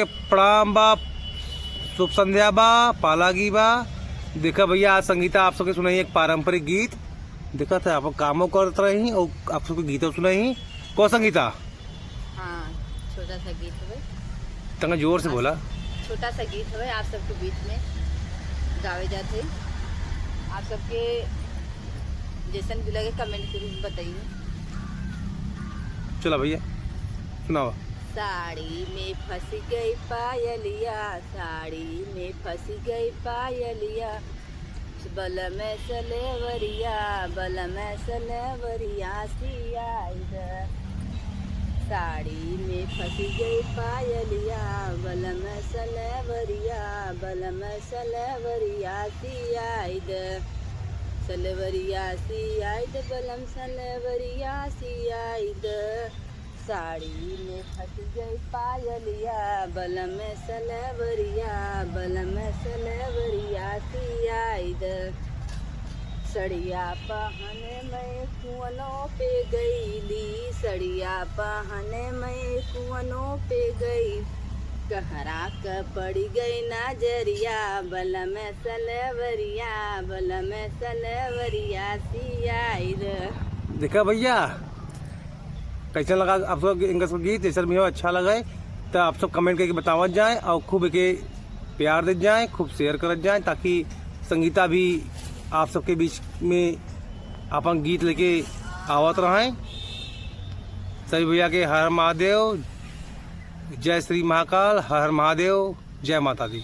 प्रणाम बा, शुभ संध्या बा, पालागी बा। देखा भैया आज संगीता आप सबके सुनाई एक पारंपरिक गीत। देखा था आप कामों करते रही और आप सबके गीतों सुनाई। कौन संगीता? हाँ, छोटा सा गीत है। तंगा जोर से बोला। छोटा सा गीत है आप सबके बीच में गावे जाते। आप सबके जैसन भी लगे कमेंट जरूर बताइए। चला भैया सुनाओ। साड़ी में फंस गई पायलिया, साड़ी में फंस गई पायलिया, बल में सलेवरिया, बल में सलेवरिया सिया। साड़ी में फंस गई पायलिया, बल में सलेवरिया, बल में सलेवरिया सियाद, सलेवरिया सियाद, बलम सलेवरिया सियाद। साड़ी में फंस गई पायलिया, बल में सलेवरिया, बल में सलेवरिया सियाद। सड़िया पहने मैं कुआनों पे गईली, सड़िया पहने मैं कुआनों पे गई, कहरा का पड़ी गई नजरिया, बल में सलेवरिया, बल में सलेवरिया सियाद। देखा भैया कैसा लगा आप सब इनका सब गीत? जैसा भी हो अच्छा लगा तो आप सब कमेंट करके बतावत जाए और खूब के प्यार दे जाए, खूब शेयर करत जाए ताकि संगीता भी आप सबके बीच में अपन गीत लेके आवत रहें। सभी भैया के हर हर महादेव, जय श्री महाकाल, हर हर महादेव, जय माता दी।